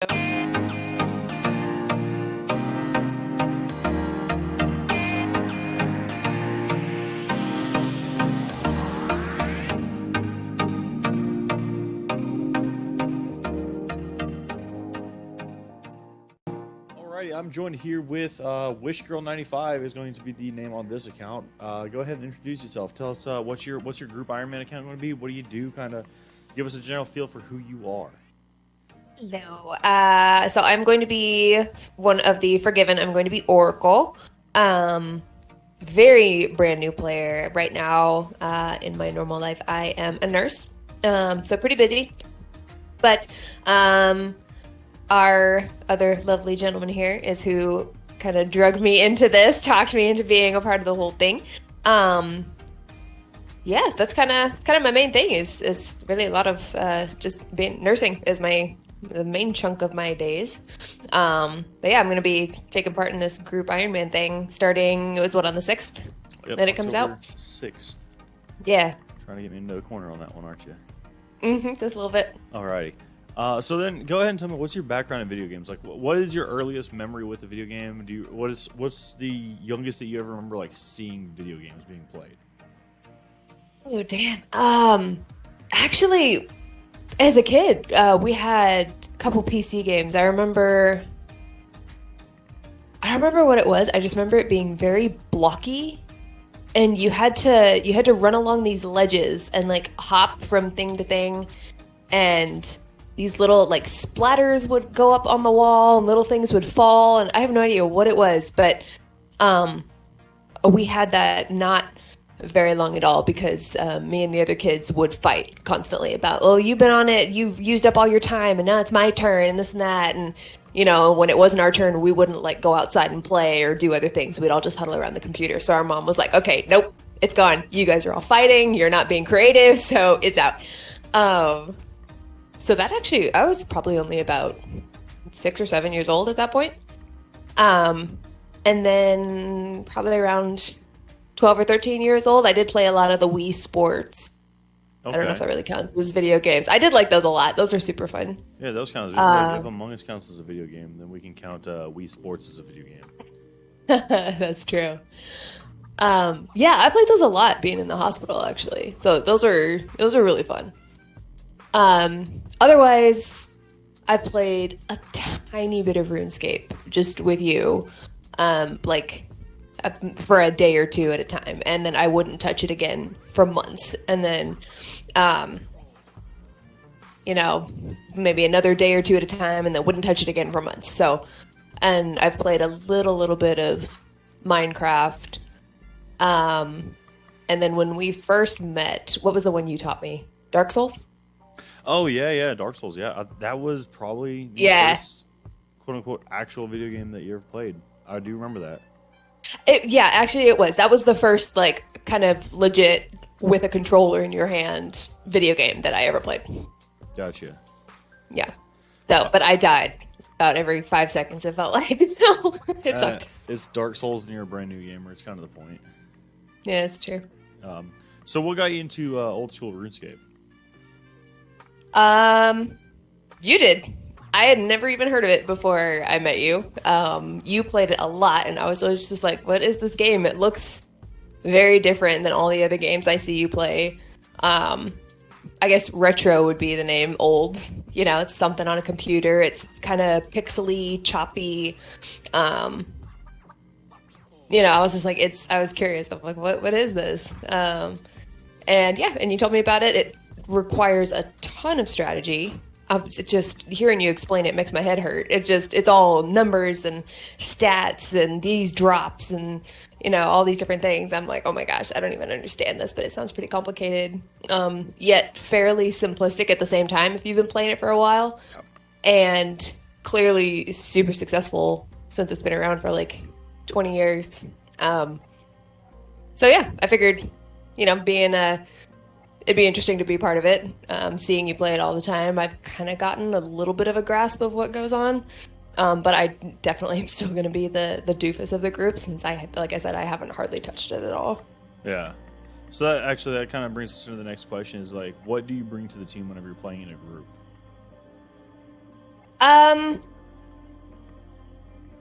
Alrighty, I'm joined here with WishGirl95 is going to be the name on this account. Go ahead and introduce yourself. Tell us what's your group Ironman account going to be? What do you do? Kind of give us a general feel for who you are. Hello. So I'm going to be one of the Forgiven. I'm going to be Oracle. Very brand new player right now. In my normal life, I am a nurse. So pretty busy. But our other lovely gentleman here is who kind of drug me into this, talked me into being a part of the whole thing. Yeah, that's kind of my main thing. Is really a lot of just being nursing is the main chunk of my days. But yeah, I'm gonna be taking part in this group Ironman thing starting. It was on the 6th that it comes out. 6th. Yeah. Trying to get me into a corner on that one, aren't you? Just a little bit. Alrighty. So then, go ahead and tell me what's your background in video games. Like, what is your earliest memory with a video game? What's the youngest that you ever remember like seeing video games being played? Oh damn. Actually, as a kid, we had a couple PC games. I remember what it was. I just remember it being very blocky, and you had to run along these ledges and like hop from thing to thing, and these little like splatters would go up on the wall and little things would fall, and I have no idea what it was, but we had that not very long at all because me and the other kids would fight constantly about, oh, you've been on it, you've used up all your time, and now it's my turn, and this and that. And when it wasn't our turn, we wouldn't like go outside and play or do other things. We'd all just huddle around the computer. So our mom was like, okay, nope, it's gone. You guys are all fighting. You're not being creative, so it's out. So that actually, I was probably only about 6 or 7 years old at that point. And then probably around 12 or 13 years old, I did play a lot of the Wii Sports. Okay. I don't know if that really counts as video games. I did like those a lot. Those were super fun. Yeah, those counts. If Among Us counts as a video game, then we can count Wii Sports as a video game. That's true. Yeah, I played those a lot being in the hospital, actually. So those are really fun. Otherwise, I've played a tiny bit of RuneScape just with you, for a day or two at a time, and then I wouldn't touch it again for months, and then maybe another day or two at a time, and then wouldn't touch it again for months. So, and I've played a little bit of Minecraft, and then when we first met, what was the one you taught me? Dark Souls? Oh yeah, Dark Souls. Yeah, that was probably the first quote unquote actual video game that you ever played. I do remember that. Actually it was. That was the first like kind of legit with a controller in your hand video game that I ever played. Gotcha. Yeah. So, but I died about every 5 seconds, it felt like. So it sucked. It's Dark Souls and you're a brand new gamer. It's kind of the point. Yeah, it's true. So what got you into old school RuneScape? You did. I had never even heard of it before I met you. You played it a lot, and I was always just like, what is this game? It looks very different than all the other games I see you play. I guess retro would be the name. Old, it's something on a computer. It's kind of pixely, choppy. I was just like, I was curious. I'm like, what is this? And you told me about it. It requires a ton of strategy. Just hearing you explain it makes my head hurt. It's all numbers and stats and these drops and, all these different things. I'm like, oh my gosh, I don't even understand this, but it sounds pretty complicated. Yet fairly simplistic at the same time if you've been playing it for a while. And clearly super successful since it's been around for like 20 years. So yeah, I figured, it'd be interesting to be part of it. Seeing you play it all the time, I've kind of gotten a little bit of a grasp of what goes on. But I definitely am still going to be the doofus of the group since like I said, I haven't hardly touched it at all. Yeah. So that kind of brings us to the next question is like, what do you bring to the team whenever you're playing in a group? Um,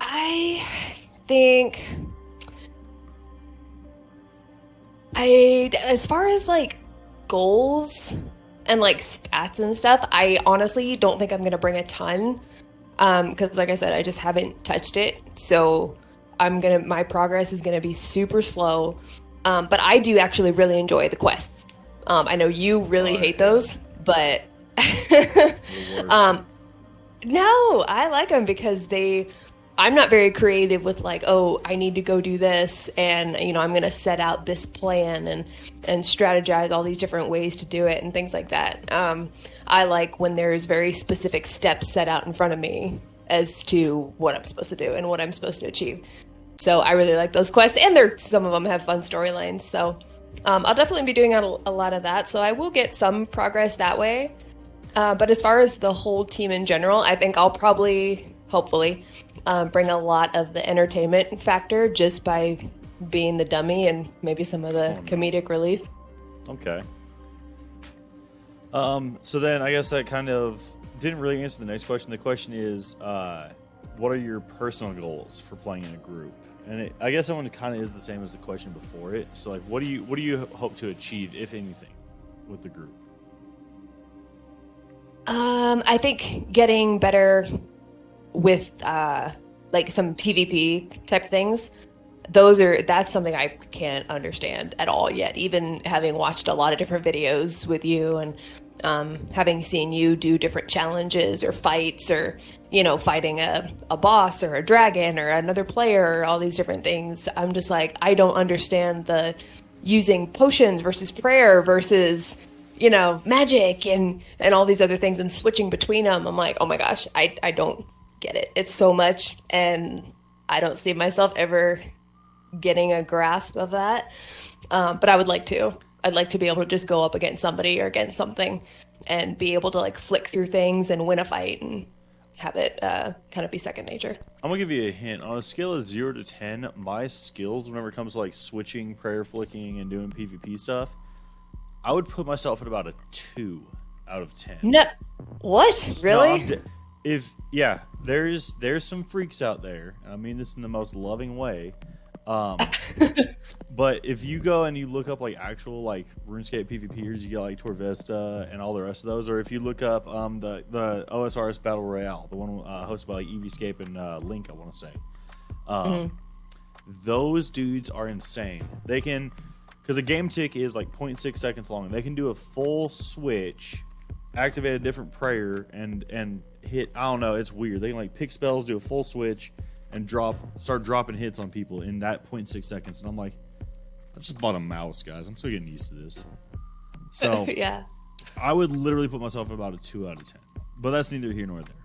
I think as far as like goals and like stats and stuff, I honestly don't think I'm gonna bring a ton. Because like I said, I just haven't touched it. So my progress is gonna be super slow. But I do actually really enjoy the quests. I know you really hate those, but no, I like them because I'm not very creative with like, oh, I need to go do this, and I'm gonna set out this plan and strategize all these different ways to do it and things like that. I like when there's very specific steps set out in front of me as to what I'm supposed to do and what I'm supposed to achieve. So I really like those quests, and some of them have fun storylines. So I'll definitely be doing a lot of that. So I will get some progress that way. But as far as the whole team in general, I think I'll probably, hopefully, bring a lot of the entertainment factor just by being the dummy and maybe some of the comedic relief. Okay. So then I guess that kind of didn't really answer the next question. The question is, what are your personal goals for playing in a group? And I guess that one kind of is the same as the question before it. So like, what do you hope to achieve, if anything, with the group? I think getting better with like some PvP type things. That's something I can't understand at all yet. Even having watched a lot of different videos with you and having seen you do different challenges or fights or fighting a boss or a dragon or another player or all these different things, I'm just like, I don't understand the using potions versus prayer versus magic and all these other things and switching between them. I'm like, oh my gosh, I don't get it. It's so much, and I don't see myself ever getting a grasp of that. But I would like to. I'd like to be able to just go up against somebody or against something and be able to like flick through things and win a fight and have it kind of be second nature. I'm gonna give you a hint. On a scale of 0 to 10, my skills whenever it comes to like switching, prayer flicking, and doing PvP stuff, I would put myself at about a 2 out of 10. No, what? Really? No, there's some freaks out there. I mean this in the most loving way. But if you go and you look up like actual like RuneScape PvPers, you get like Torvesta and all the rest of those. Or if you look up the OSRS Battle Royale, the one hosted by like EVscape and Link, I want to say, those dudes are insane. They can, because a game tick is like 0.6 seconds long. They can do a full switch, activate a different prayer, and hit. I don't know. It's weird. They can like pick spells, do a full switch, and start dropping hits on people in that 0.6 seconds. And I'm like, I just bought a mouse, guys. I'm still getting used to this. So yeah, I would literally put myself about a 2 out of 10. But that's neither here nor there.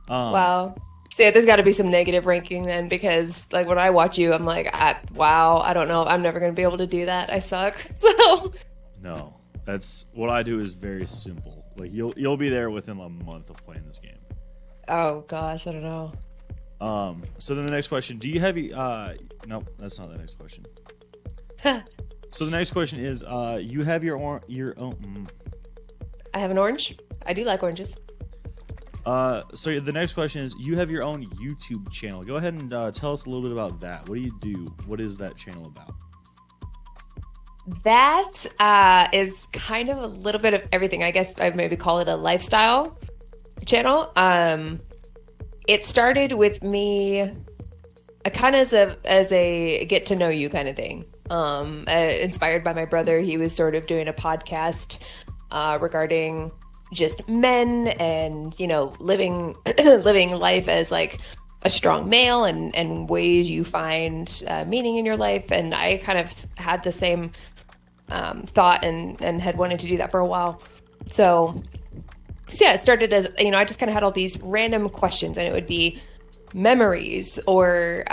Wow. So there's got to be some negative ranking then, because like when I watch you, I'm like, wow, I don't know. I'm never going to be able to do that. I suck. So no, that's what I do is very simple. Like you'll be there within a month of playing this game. Oh gosh, I don't know. So then the next question, do you have nope, that's not the next question. So the next question is, you have your own. I have an orange. I do like oranges. So the next question is, you have your own YouTube channel. Go ahead and tell us a little bit about that. What do you do? What is that channel about? That is kind of a little bit of everything. I guess I'd maybe call it a lifestyle channel. It started with me kind of as a get to know you kind of thing. Inspired by my brother. He was sort of doing a podcast regarding just men and living life as like a strong male and ways you find meaning in your life. And I kind of had the same thought and had wanted to do that for a while. So yeah, it started as I just kind of had all these random questions, and it would be memories or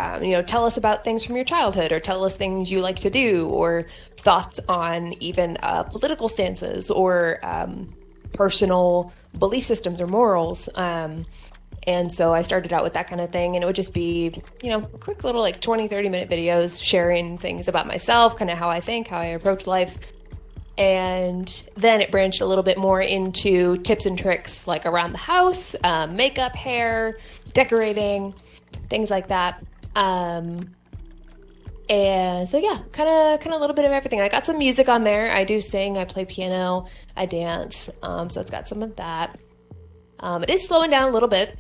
tell us about things from your childhood, or tell us things you like to do, or thoughts on even political stances or personal belief systems or morals. And so I started out with that kind of thing, and it would just be quick little like 20-30 minute videos sharing things about myself, kind of how I think, how I approach life. And then it branched a little bit more into tips and tricks like around the house, makeup, hair, decorating, things like that. And so yeah, kind of a little bit of everything. I got some music on there. I do sing, I play piano, I dance. So it's got some of that. It is slowing down a little bit,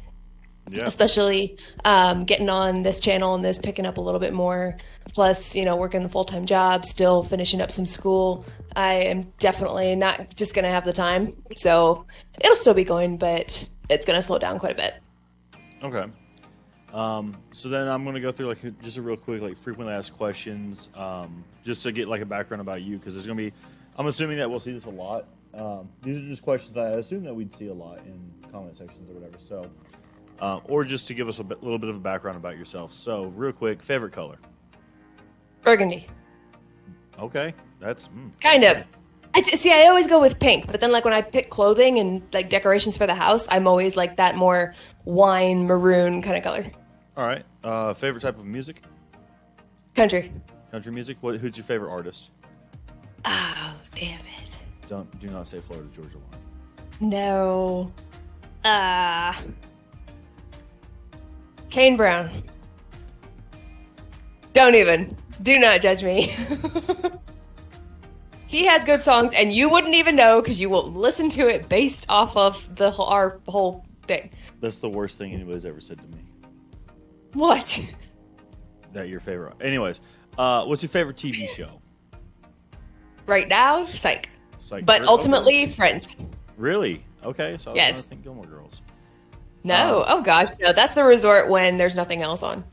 Yeah. especially getting on this channel and this picking up a little bit more. Plus, working the full-time job, still finishing up some school. I am definitely not just going to have the time. So it'll still be going, but it's going to slow down quite a bit. Okay. So then I'm going to go through like just a real quick, like frequently asked questions, just to get like a background about you. Cause there's going to be, I'm assuming that we'll see this a lot. These are just questions that I assume that we'd see a lot in comment sections or whatever. So, or just to give us a little bit of a background about yourself. So real quick, favorite color. Burgundy. Okay. That's Kind of. See, I always go with pink, but then like when I pick clothing and like decorations for the house, I'm always like that more wine maroon kind of color. all right. Favorite type of music? Country. Country music. Who's your favorite artist? Oh, damn it. Do not say Florida Georgia Line. No. Kane Brown. Don't even. Do not judge me. He has good songs, and you wouldn't even know because you won't listen to it based off of our whole thing. That's the worst thing anybody's ever said to me. What? That your favorite. Anyways, what's your favorite TV show? Right now, Psych. Psych. But Okay. ultimately, Friends. Really? Okay, so I was Yes. going to think Gilmore Girls. No. Oh, gosh. No, that's the resort when there's nothing else on.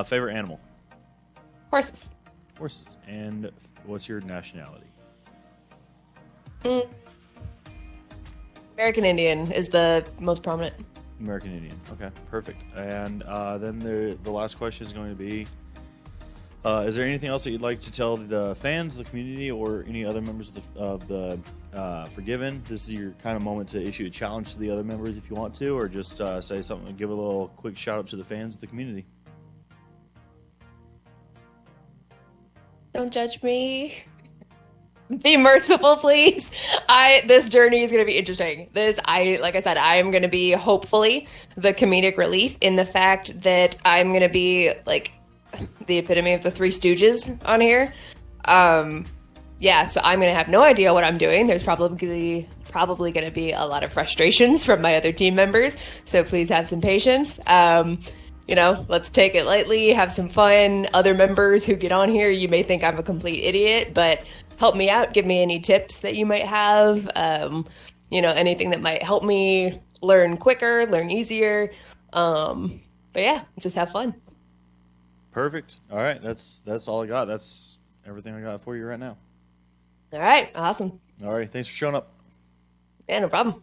Favorite animal? Horses. Horses. And what's your nationality? American Indian is the most prominent. American Indian. Okay, perfect. And then the last question is going to be, is there anything else that you'd like to tell the fans, the community, or any other members of the Forgiven? This is your kind of moment to issue a challenge to the other members if you want to, or just say something, give a little quick shout out to the fans of the community. Don't judge me. Be merciful, please. This journey is going to be interesting. Like I said, I am going to be hopefully the comedic relief in the fact that I'm going to be like the epitome of the Three Stooges on here. Yeah, so I'm going to have no idea what I'm doing. There's probably going to be a lot of frustrations from my other team members. So please have some patience. Let's take it lightly, have some fun. Other members who get on here, you may think I'm a complete idiot, but help me out. Give me any tips that you might have. Anything that might help me learn quicker, learn easier. But yeah, just have fun. Perfect. All right, that's all I got. That's everything I got for you right now. All right, awesome. All right, thanks for showing up. Yeah, no problem.